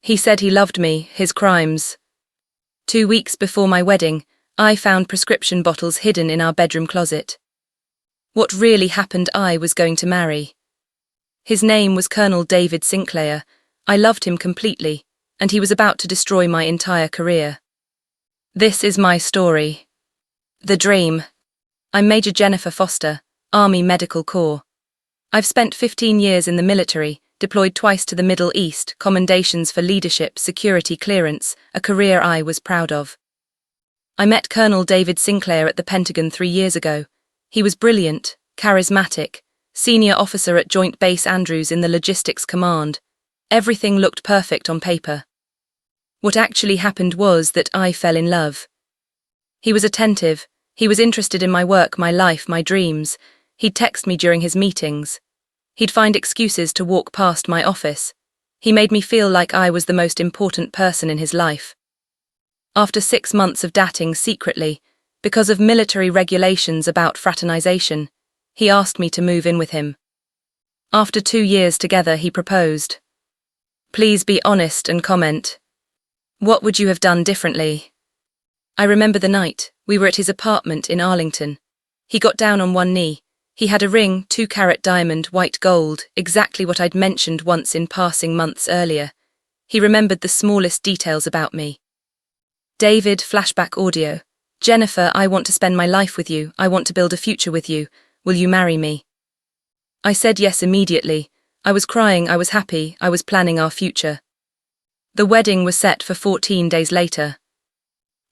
He said he loved me, his crimes. 2 weeks before my wedding, I found prescription bottles hidden in our bedroom closet. What really happened? I was going to marry. His name was Colonel David Sinclair. I loved him completely, and he was about to destroy my entire career. This is my story. The dream. I'm Major Jennifer Foster, Army Medical Corps. I've spent 15 years in the military, deployed twice to the Middle East, commendations for leadership, security clearance, a career I was proud of. I met Colonel David Sinclair at the Pentagon 3 years ago. He was brilliant, charismatic, senior officer at Joint Base Andrews in the Logistics Command. Everything looked perfect on paper. What actually happened was that I fell in love. He was attentive. He was interested in my work, my life, my dreams. He'd text me during his meetings. He'd find excuses to walk past my office. He made me feel like I was the most important person in his life. After 6 months of dating secretly, because of military regulations about fraternization, he asked me to move in with him. After 2 years together, he proposed. Please be honest and comment. What would you have done differently? I remember the night. We were at his apartment in Arlington. He got down on one knee. He had a ring, 2-carat diamond, white gold, exactly what I'd mentioned once in passing months earlier. He remembered the smallest details about me. David, flashback audio. Jennifer, I want to spend my life with you. I want to build a future with you. Will you marry me? I said yes immediately. I was crying, I was happy, I was planning our future. The wedding was set for 14 days later.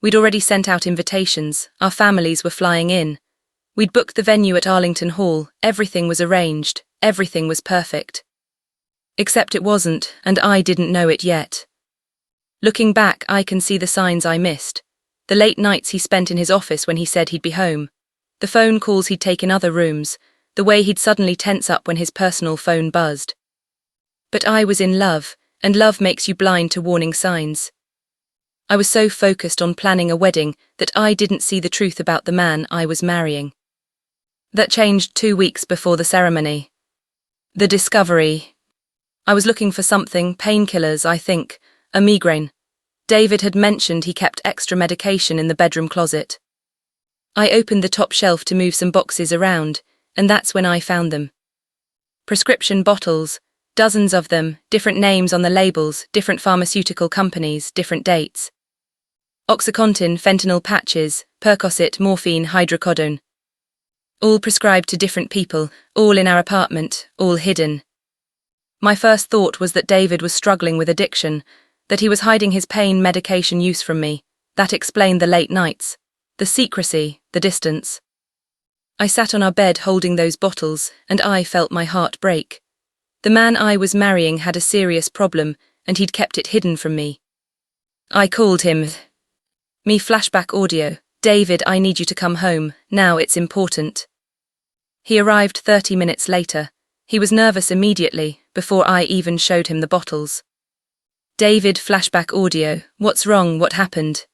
We'd already sent out invitations, our families were flying in. We'd booked the venue at Arlington Hall, everything was arranged, everything was perfect. Except it wasn't, and I didn't know it yet. Looking back, I can see the signs I missed. The late nights he spent in his office when he said he'd be home. The phone calls he'd take in other rooms, the way he'd suddenly tense up when his personal phone buzzed. But I was in love, and love makes you blind to warning signs. I was so focused on planning a wedding that I didn't see the truth about the man I was marrying. That changed 2 weeks before the ceremony. The discovery. I was looking for something, painkillers, I think, a migraine. David had mentioned he kept extra medication in the bedroom closet. I opened the top shelf to move some boxes around, and that's when I found them. Prescription bottles, dozens of them, different names on the labels, different pharmaceutical companies, different dates. Oxycontin, fentanyl patches, Percocet, morphine, hydrocodone. All prescribed to different people, all in our apartment, all hidden. My first thought was that David was struggling with addiction, that he was hiding his pain medication use from me. That explained the late nights, the secrecy, the distance. I sat on our bed holding those bottles, and I felt my heart break. The man I was marrying had a serious problem, and he'd kept it hidden from me. I called him. Me flashback audio. David, I need you to come home, now it's important. He arrived 30 minutes later. He was nervous immediately, before I even showed him the bottles. David, flashback audio. What's wrong? What happened?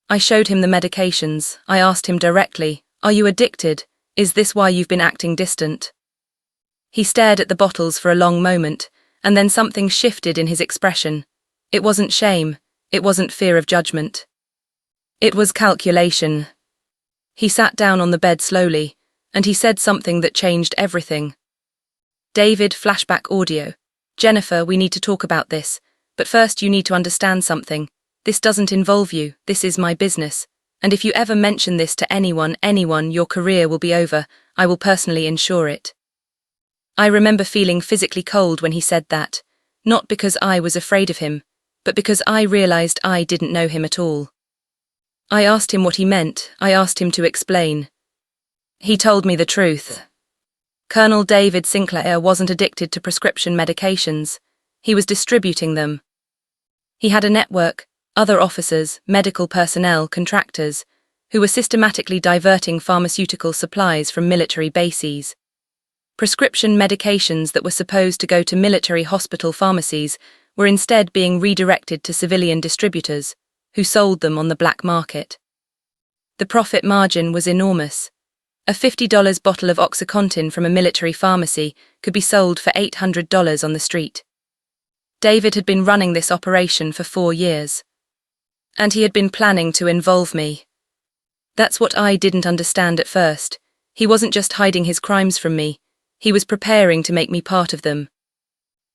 I showed him the medications. I asked him directly, are you addicted? Is this why you've been acting distant? He stared at the bottles for a long moment, and then something shifted in his expression. It wasn't shame. It wasn't fear of judgment. It was calculation. He sat down on the bed slowly, and he said something that changed everything. David, flashback audio. Jennifer, we need to talk about this, but first you need to understand something. This doesn't involve you, this is my business, and if you ever mention this to anyone, your career will be over. I will personally ensure it. I remember feeling physically cold when he said that, not because I was afraid of him, but because I realized I didn't know him at all. I asked him what he meant. I asked him to explain. He told me the truth. Colonel David Sinclair wasn't addicted to prescription medications. He was distributing them. He had a network, other officers, medical personnel, contractors, who were systematically diverting pharmaceutical supplies from military bases. Prescription medications that were supposed to go to military hospital pharmacies were instead being redirected to civilian distributors, who sold them on the black market. The profit margin was enormous. A $50 bottle of Oxycontin from a military pharmacy could be sold for $800 on the street. David had been running this operation for 4 years. And he had been planning to involve me. That's what I didn't understand at first. He wasn't just hiding his crimes from me, he was preparing to make me part of them.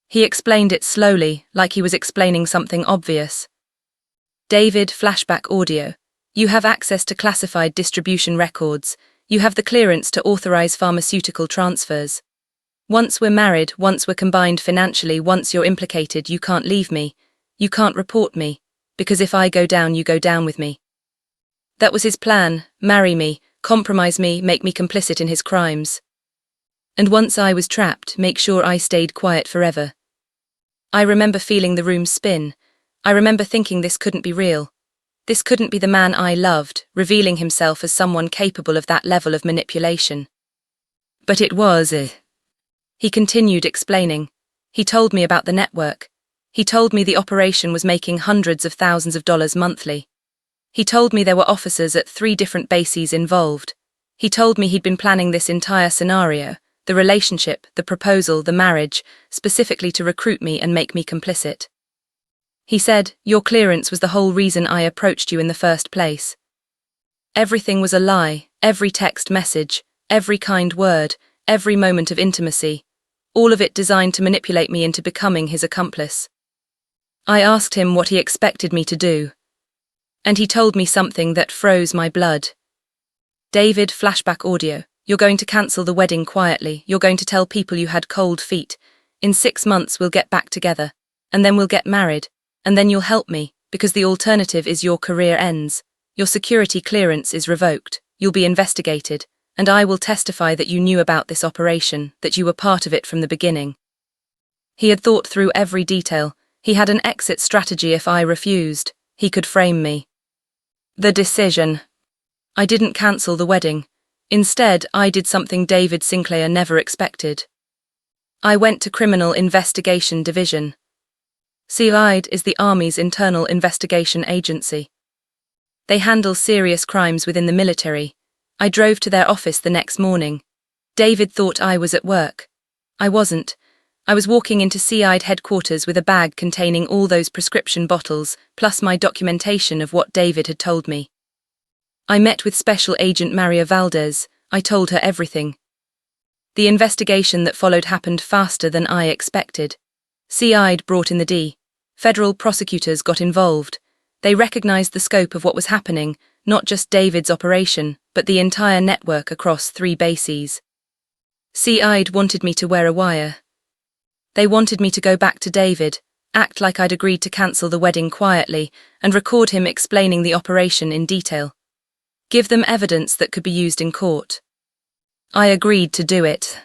He explained it slowly, like he was explaining something obvious. David, flashback audio. You have access to classified distribution records. You have the clearance to authorize pharmaceutical transfers. Once we're married, once we're combined financially, once you're implicated, you can't leave me. You can't report me. Because if I go down, you go down with me. That was his plan: marry me, compromise me, make me complicit in his crimes. And once I was trapped, make sure I stayed quiet forever. I remember feeling the room spin. I remember thinking this couldn't be real. This couldn't be the man I loved, revealing himself as someone capable of that level of manipulation. But it was. He continued explaining. He told me about the network. He told me the operation was making hundreds of thousands of dollars monthly. He told me there were officers at 3 different bases involved. He told me he'd been planning this entire scenario, the relationship, the proposal, the marriage, specifically to recruit me and make me complicit. He said, your clearance was the whole reason I approached you in the first place. Everything was a lie, every text message, every kind word, every moment of intimacy, all of it designed to manipulate me into becoming his accomplice. I asked him what he expected me to do. And he told me something that froze my blood. David, flashback audio. You're going to cancel the wedding quietly. You're going to tell people you had cold feet. In 6 months we'll get back together. And then we'll get married. And then you'll help me, because the alternative is your career ends. Your security clearance is revoked. You'll be investigated. And I will testify that you knew about this operation, that you were part of it from the beginning. He had thought through every detail. He had an exit strategy if I refused. He could frame me. The decision. I didn't cancel the wedding. Instead, I did something David Sinclair never expected. I went to Criminal Investigation Division. CID is the Army's internal investigation agency. They handle serious crimes within the military. I drove to their office the next morning. David thought I was at work. I wasn't. I was walking into CID headquarters with a bag containing all those prescription bottles, plus my documentation of what David had told me. I met with Special Agent Maria Valdez. I told her everything. The investigation that followed happened faster than I expected. CID brought in the D. Federal prosecutors got involved. They recognized the scope of what was happening, not just David's operation, but the entire network across 3 bases. CID wanted me to wear a wire. They wanted me to go back to David, act like I'd agreed to cancel the wedding quietly, and record him explaining the operation in detail. Give them evidence that could be used in court. I agreed to do it.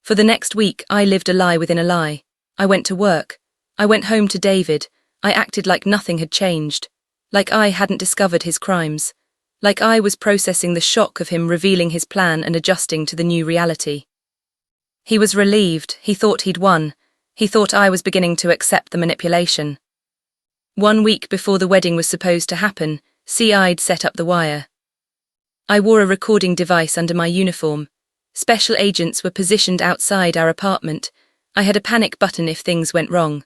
For the next week, I lived a lie within a lie. I went to work. I went home to David. I acted like nothing had changed. Like I hadn't discovered his crimes. Like I was processing the shock of him revealing his plan and adjusting to the new reality. He was relieved. He thought he'd won. He thought I was beginning to accept the manipulation. 1 week before the wedding was supposed to happen, CID set up the wire. I wore a recording device under my uniform. Special agents were positioned outside our apartment. I had a panic button if things went wrong.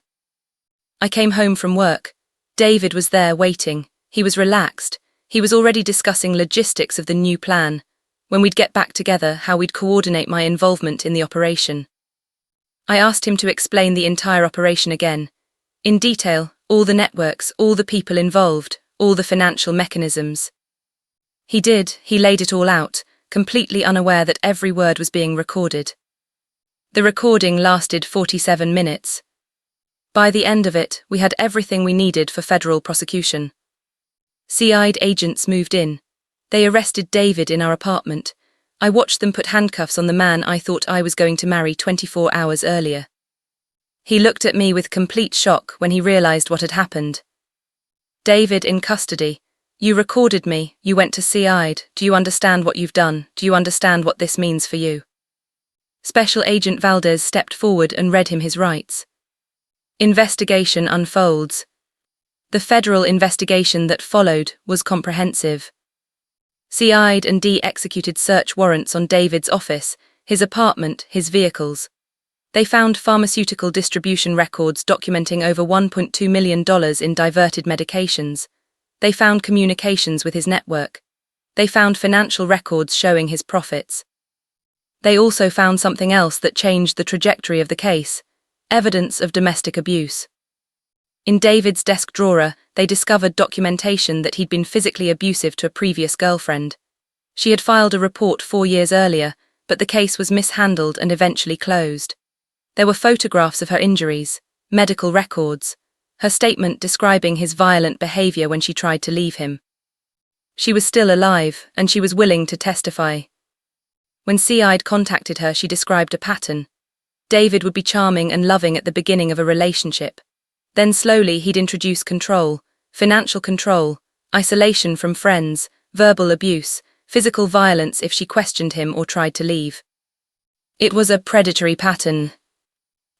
I came home from work. David was there waiting. He was relaxed. He was already discussing logistics of the new plan. When we'd get back together, how we'd coordinate my involvement in the operation. I asked him to explain the entire operation again. In detail, all the networks, all the people involved, all the financial mechanisms. He did. He laid it all out, completely unaware that every word was being recorded. The recording lasted 47 minutes. By the end of it, we had everything we needed for federal prosecution. CID agents moved in. They arrested David in our apartment. I watched them put handcuffs on the man I thought I was going to marry 24 hours earlier. He looked at me with complete shock when he realized what had happened. David in custody. You recorded me, you went to CID. Do you understand what you've done? Do you understand what this means for you? Special Agent Valdez stepped forward and read him his rights. Investigation unfolds. The federal investigation that followed was comprehensive. CID and D executed search warrants on David's office, his apartment, his vehicles. They found pharmaceutical distribution records documenting over $1.2 million in diverted medications. They found communications with his network. They found financial records showing his profits. They also found something else that changed the trajectory of the case: evidence of domestic abuse. In David's desk drawer, they discovered documentation that he'd been physically abusive to a previous girlfriend. She had filed a report 4 years earlier, but the case was mishandled and eventually closed. There were photographs of her injuries, medical records, her statement describing his violent behavior when she tried to leave him. She was still alive, and she was willing to testify. When CI'd contacted her, she described a pattern. David would be charming and loving at the beginning of a relationship. Then slowly he'd introduce control, financial control, isolation from friends, verbal abuse, physical violence if she questioned him or tried to leave. It was a predatory pattern.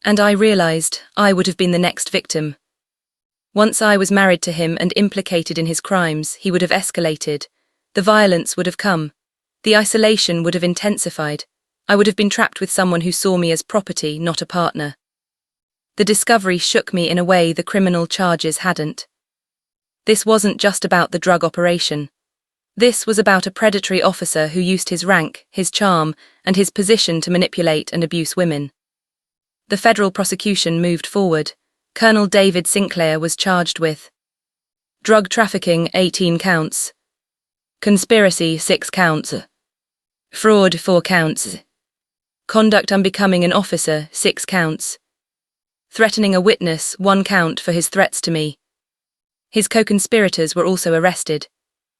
And I realized I would have been the next victim. Once I was married to him and implicated in his crimes, he would have escalated. The violence would have come. The isolation would have intensified. I would have been trapped with someone who saw me as property, not a partner. The discovery shook me in a way the criminal charges hadn't. This wasn't just about the drug operation. This was about a predatory officer who used his rank, his charm, and his position to manipulate and abuse women. The federal prosecution moved forward. Colonel David Sinclair was charged with drug trafficking, 18 counts, conspiracy, 6 counts, fraud, 4 counts, conduct unbecoming an officer, 6 counts, threatening a witness, 1 count for his threats to me. His co-conspirators were also arrested.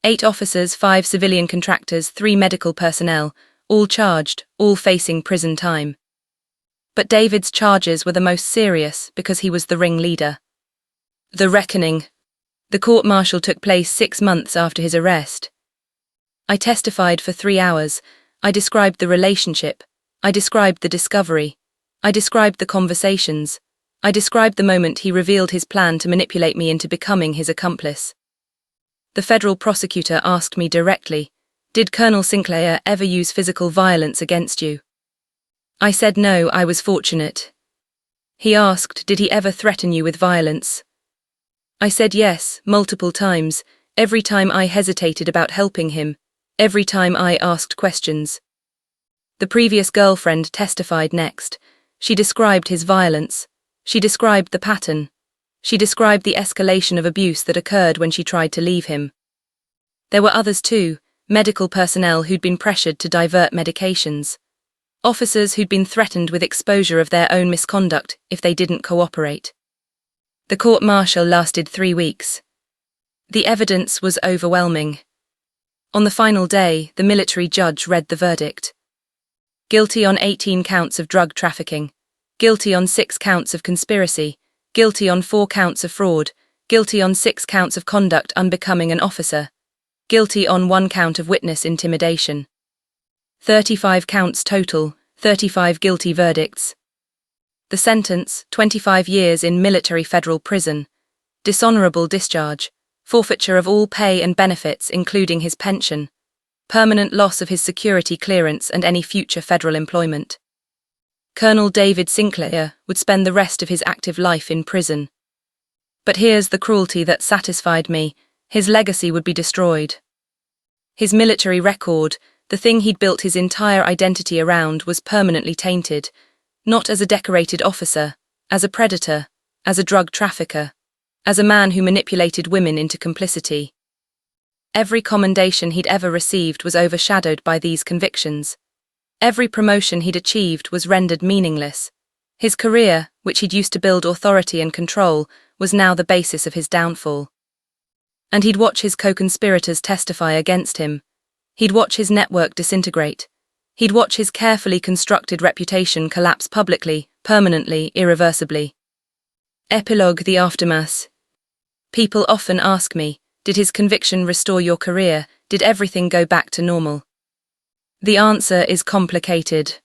8 officers, 5 civilian contractors, 3 medical personnel, all charged, all facing prison time. But David's charges were the most serious because he was the ringleader. The reckoning. The court-martial took place 6 months after his arrest. I testified for 3 hours. I described the relationship. I described the discovery. I described the conversations. I described the moment he revealed his plan to manipulate me into becoming his accomplice. The federal prosecutor asked me directly, "Did Colonel Sinclair ever use physical violence against you?" I said no, I was fortunate. He asked, "Did he ever threaten you with violence?" I said yes, multiple times, every time I hesitated about helping him, every time I asked questions. The previous girlfriend testified next. She described his violence. She described the pattern. She described the escalation of abuse that occurred when she tried to leave him. There were others too, medical personnel who'd been pressured to divert medications. Officers who'd been threatened with exposure of their own misconduct if they didn't cooperate. The court-martial lasted 3 weeks. The evidence was overwhelming. On the final day, the military judge read the verdict. Guilty on 18 counts of drug trafficking. Guilty on 6 counts of conspiracy. Guilty on 4 counts of fraud. Guilty on 6 counts of conduct unbecoming an officer. Guilty on 1 count of witness intimidation. 35 counts total, 35 guilty verdicts. The sentence, 25 years in military federal prison, dishonorable discharge, forfeiture of all pay and benefits including his pension, permanent loss of his security clearance and any future federal employment. Colonel David Sinclair would spend the rest of his active life in prison. But here's the cruelty that satisfied me: his legacy would be destroyed. His military record, the thing he'd built his entire identity around, was permanently tainted, not as a decorated officer, as a predator, as a drug trafficker, as a man who manipulated women into complicity. Every commendation he'd ever received was overshadowed by these convictions. Every promotion he'd achieved was rendered meaningless. His career, which he'd used to build authority and control, was now the basis of his downfall. And he'd watch his co-conspirators testify against him. He'd watch his network disintegrate. He'd watch his carefully constructed reputation collapse publicly, permanently, irreversibly. Epilogue: the aftermath. People often ask me, did his conviction restore your career? Did everything go back to normal? The answer is complicated.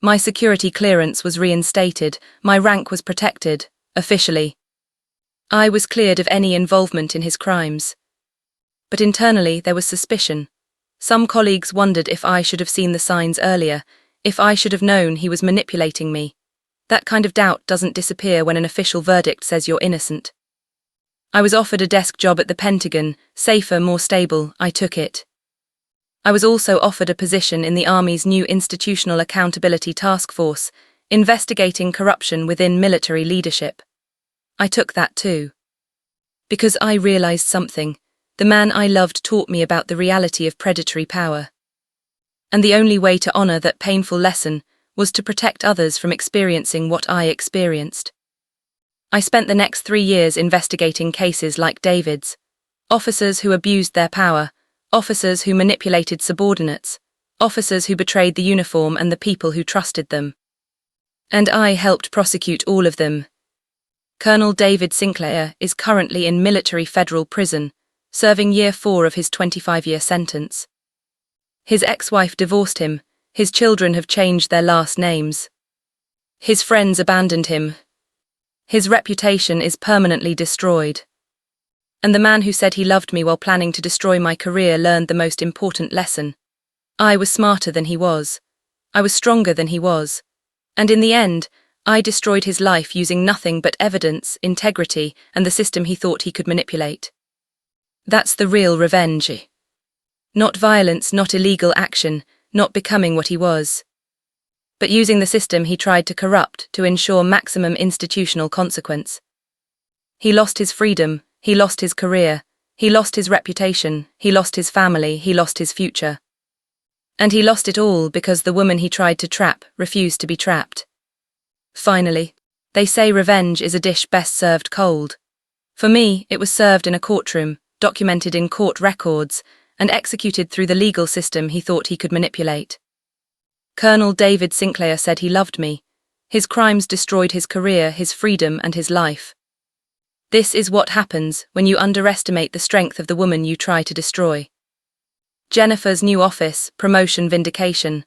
My security clearance was reinstated, my rank was protected, officially. I was cleared of any involvement in his crimes. But internally there was suspicion. Some colleagues wondered if I should have seen the signs earlier, if I should have known he was manipulating me, That kind of doubt doesn't disappear when an official verdict says you're innocent. I was offered a desk job at the Pentagon, safer, more stable. I took it. I was also offered a position in the Army's new Institutional Accountability Task Force, investigating corruption within military leadership. I took that too. Because I realized something. The man I loved taught me about the reality of predatory power. And the only way to honor that painful lesson was to protect others from experiencing what I experienced. I spent the next 3 years investigating cases like David's. Officers who abused their power, officers who manipulated subordinates, officers who betrayed the uniform and the people who trusted them. And I helped prosecute all of them. Colonel David Sinclair is currently in military federal prison, serving year 4 of his 25-year sentence. His ex-wife divorced him. His children have changed their last names. His friends abandoned him. His reputation is permanently destroyed. And the man who said he loved me while planning to destroy my career learned the most important lesson. I was smarter than he was. I was stronger than he was. And in the end, I destroyed his life using nothing but evidence, integrity, and the system he thought he could manipulate. That's the real revenge. Not violence, not illegal action, not becoming what he was. But using the system he tried to corrupt to ensure maximum institutional consequence. He lost his freedom, he lost his career, he lost his reputation, he lost his family, he lost his future. And he lost it all because the woman he tried to trap refused to be trapped. Finally, they say revenge is a dish best served cold. For me, it was served in a courtroom, documented in court records, and executed through the legal system he thought he could manipulate. Colonel David Sinclair said he loved me. His crimes destroyed his career, his freedom, and his life. This is what happens when you underestimate the strength of the woman you try to destroy. Jennifer's new office, promotion, vindication.